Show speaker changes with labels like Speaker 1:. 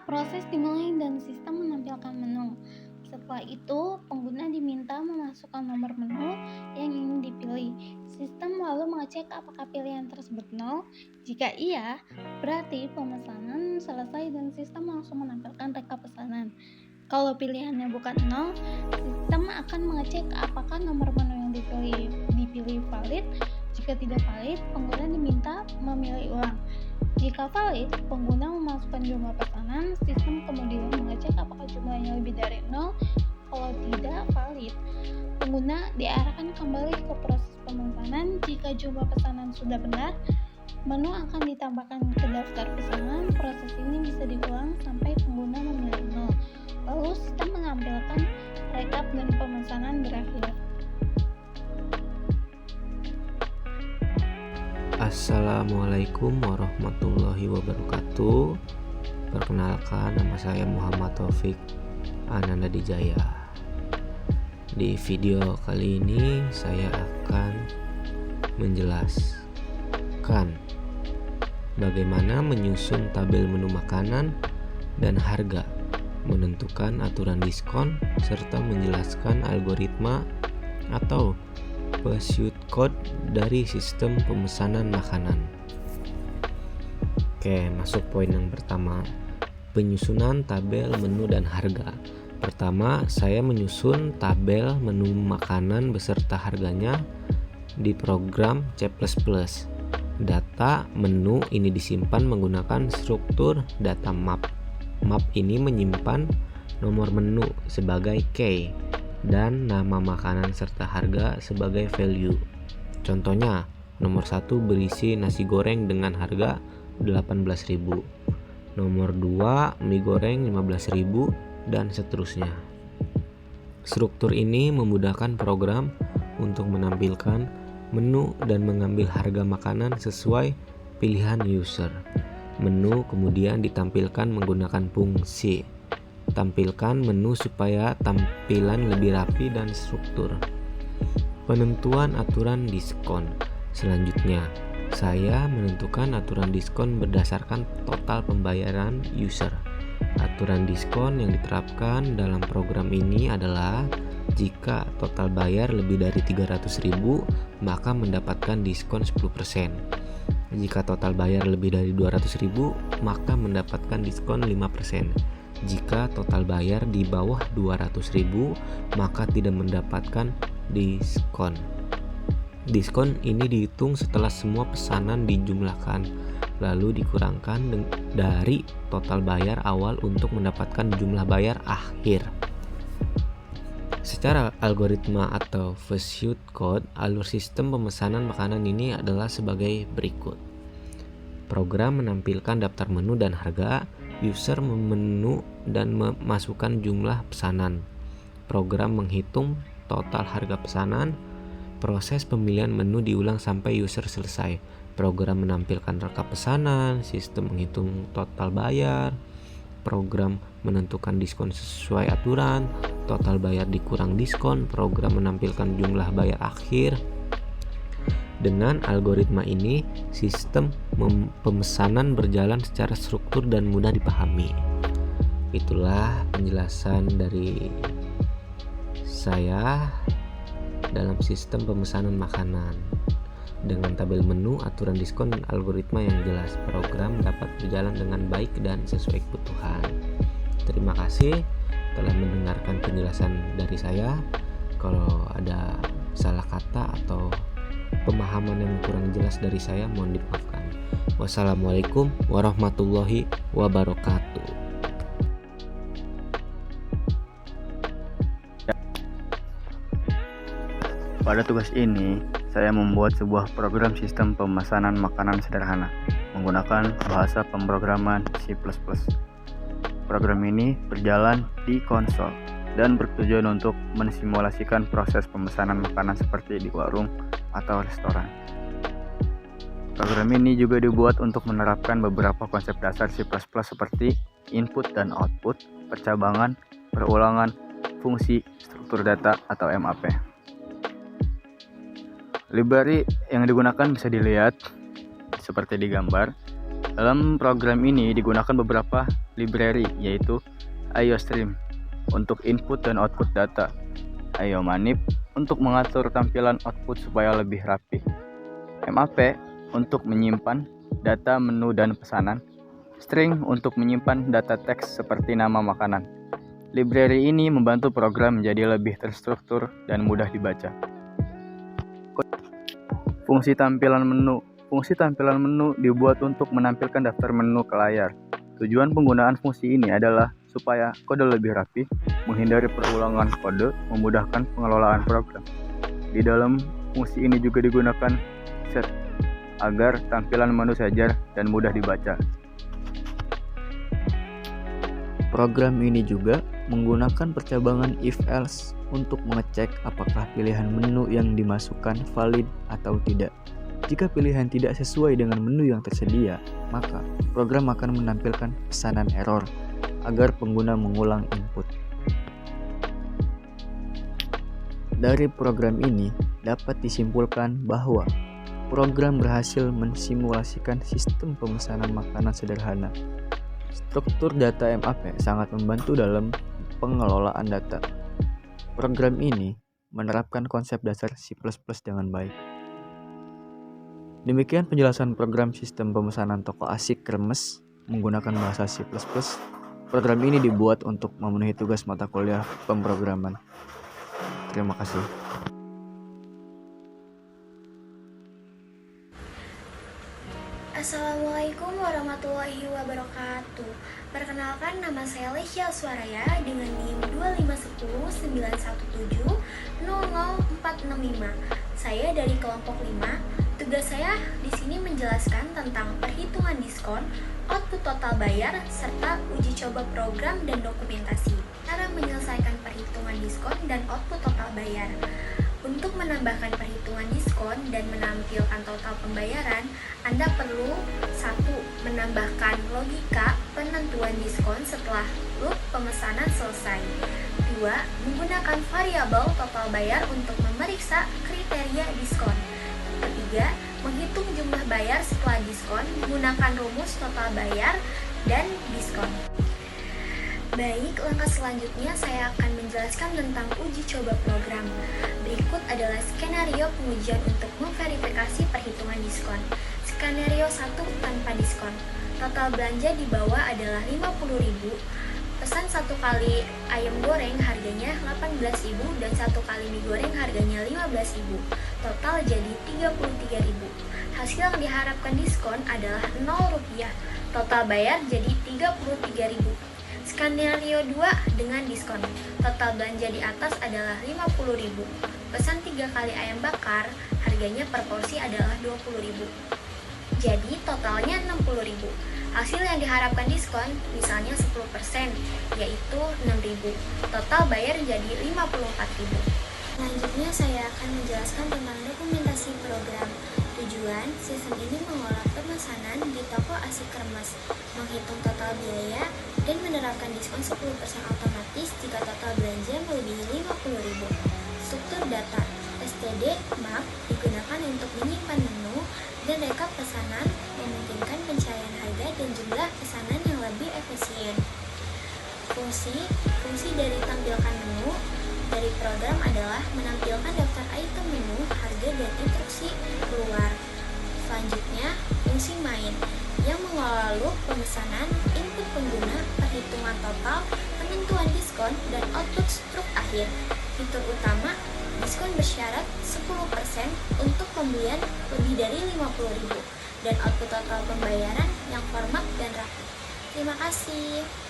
Speaker 1: Proses dimulai dan sistem menampilkan menu. Setelah itu, pengguna diminta memasukkan nomor menu yang ingin dipilih. Sistem lalu mengecek apakah pilihan tersebut nol. Jika iya, berarti pemesanan selesai dan sistem langsung menampilkan rekap pesanan. Kalau pilihannya bukan nol, sistem akan mengecek apakah nomor menu yang dipilih valid. Jika tidak valid, pengguna diminta memilih ulang. Jika valid, pengguna memasukkan jumlah pesanan, sistem kemudian mengecek apakah jumlahnya lebih dari 0. Kalau tidak valid, pengguna diarahkan kembali ke proses pemesanan. Jika jumlah pesanan sudah benar, menu akan ditambahkan ke daftar pesanan. Proses ini bisa diulang sampai pengguna memilih 0. Lalu sistem menampilkan rekap dan pemesanan berakhir.
Speaker 2: Assalamualaikum warahmatullahi wabarakatuh. Perkenalkan, nama saya Muhammad Taufik Ananda Dijaya. Di video kali ini saya akan menjelaskan bagaimana menyusun tabel menu makanan dan harga, menentukan aturan diskon, serta menjelaskan algoritma atau pursuit code dari sistem pemesanan makanan. Oke, masuk poin yang pertama, penyusunan tabel menu dan harga. Pertama, saya menyusun tabel menu makanan beserta harganya di program C++. Data menu ini disimpan menggunakan struktur data map. Map ini menyimpan nomor menu sebagai key dan nama makanan serta harga sebagai value. Contohnya, nomor 1 berisi nasi goreng dengan harga 18.000, nomor 2 mie goreng 15.000, dan seterusnya. Struktur ini memudahkan program untuk menampilkan menu dan mengambil harga makanan sesuai pilihan user. Menu kemudian ditampilkan menggunakan fungsi tampilkan menu supaya tampilan lebih rapi dan struktur. Penentuan aturan diskon. Selanjutnya, saya menentukan aturan diskon berdasarkan total pembayaran user. Aturan diskon yang diterapkan dalam program ini adalah jika total bayar lebih dari 300.000, maka mendapatkan diskon 10%. Jika total bayar lebih dari 200.000, maka mendapatkan diskon 5%. Jika total bayar di bawah 200.000, maka tidak mendapatkan diskon. Diskon ini dihitung setelah semua pesanan dijumlahkan, lalu dikurangkan dari total bayar awal untuk mendapatkan jumlah bayar akhir. Secara algoritma atau pursuit code, alur sistem pemesanan makanan ini adalah sebagai berikut. Program menampilkan daftar menu dan harga. User memenu dan memasukkan jumlah pesanan. Program menghitung total harga pesanan. Proses pemilihan menu diulang sampai user selesai. Program menampilkan rekap pesanan. Sistem menghitung total bayar. Program menentukan diskon sesuai aturan. Total bayar dikurang diskon. Program menampilkan jumlah bayar akhir. Dengan algoritma ini, sistem pemesanan berjalan secara struktur dan mudah dipahami. Itulah penjelasan dari saya dalam sistem pemesanan makanan. Dengan tabel menu, aturan diskon, dan algoritma yang jelas, program dapat berjalan dengan baik dan sesuai kebutuhan. Terima kasih telah mendengarkan penjelasan dari saya. Kalau ada salah kata atau pemahaman yang kurang jelas dari saya, mohon dimaafkan. Wassalamualaikum warahmatullahi wabarakatuh.
Speaker 3: Pada tugas ini, saya membuat sebuah program sistem pemesanan makanan sederhana menggunakan bahasa pemrograman C++. Program ini berjalan di konsol dan bertujuan untuk mensimulasikan proses pemesanan makanan seperti di warung atau restoran. Program ini juga dibuat untuk menerapkan beberapa konsep dasar C++ seperti input dan output, percabangan, perulangan, fungsi, struktur data atau MAP. Library yang digunakan bisa dilihat seperti di gambar. Dalam program ini digunakan beberapa library, yaitu IOStream untuk input dan output data, IOmanip untuk mengatur tampilan output supaya lebih rapi, MAP untuk menyimpan data menu dan pesanan, String untuk menyimpan data teks seperti nama makanan. Library ini membantu program menjadi lebih terstruktur dan mudah dibaca. Fungsi tampilan menu. Fungsi tampilan menu dibuat untuk menampilkan daftar menu ke layar. Tujuan penggunaan fungsi ini adalah supaya kode lebih rapi, menghindari perulangan kode, memudahkan pengelolaan program. Di dalam fungsi ini juga digunakan set agar tampilan menu sejar dan mudah dibaca.
Speaker 4: Program ini juga menggunakan percabangan if-else untuk mengecek apakah pilihan menu yang dimasukkan valid atau tidak. Jika pilihan tidak sesuai dengan menu yang tersedia, maka program akan menampilkan pesanan error agar pengguna mengulang input. Dari program ini dapat disimpulkan bahwa program berhasil mensimulasikan sistem pemesanan makanan sederhana. Struktur data MAP sangat membantu dalam pengelolaan data. Program ini menerapkan konsep dasar C++ dengan baik. Demikian penjelasan program sistem pemesanan toko asik Kremes menggunakan bahasa C++. Program ini dibuat untuk memenuhi tugas mata kuliah pemrograman. Terima kasih.
Speaker 5: Assalamualaikum warahmatullahi wabarakatuh. Perkenalkan, nama saya Lesya Suaraya dengan NIM 2519017000465. Saya dari kelompok 5. Tugas saya di sini menjelaskan tentang perhitungan diskon, output total bayar, serta uji coba program dan dokumentasi. Cara menyelesaikan perhitungan diskon dan output total bayar. Untuk menambahkan perhitungan diskon dan menampilkan total pembayaran, Anda perlu 1. Menambahkan logika penentuan diskon setelah loop pemesanan selesai. 2. Menggunakan variabel total bayar untuk memeriksa kriteria diskon. 3. Menghitung jumlah bayar setelah diskon menggunakan rumus total bayar dan diskon. Baik, langkah selanjutnya saya akan menjelaskan tentang uji coba program. Berikut adalah skenario pengujian untuk memverifikasi perhitungan diskon. Skenario 1 tanpa diskon. Total belanja di bawah adalah 50.000. Pesan 1 kali ayam goreng harganya 18.000 dan 1 kali mie goreng harganya 15.000. Total jadi 33.000. Hasil yang diharapkan diskon adalah Rp0. Total bayar jadi 33.000. Skenario 2 dengan diskon. Total belanja di atas adalah 50.000. Pesan 3 kali ayam bakar, harganya per porsi adalah 20.000. Jadi totalnya 60.000. Hasil yang diharapkan diskon misalnya 10%, yaitu 6.000. Total bayar jadi 54.000. Selanjutnya saya akan menjelaskan tentang dokumentasi program. Tujuan sistem ini mengolah pemesanan di toko asik Kremes, menghitung total biaya, dan menerapkan diskon 10% otomatis jika total belanja melebihi 50.000. Struktur data STD map digunakan untuk menyimpan menu dan rekap pesanan, memungkinkan pencarian harga dan jumlah pesanan yang lebih efisien. Fungsi dari tampilkan menu dari program adalah menampilkan daftar item menu, harga, dan instruksi keluar. Selanjutnya, fungsi main yang mengelola loop pemesanan, input pengguna, perhitungan total, penentuan diskon, dan output struk akhir. Fitur utama, diskon bersyarat 10% untuk pembelian lebih dari 50.000 dan output total pembayaran yang format dan rapi. Terima kasih.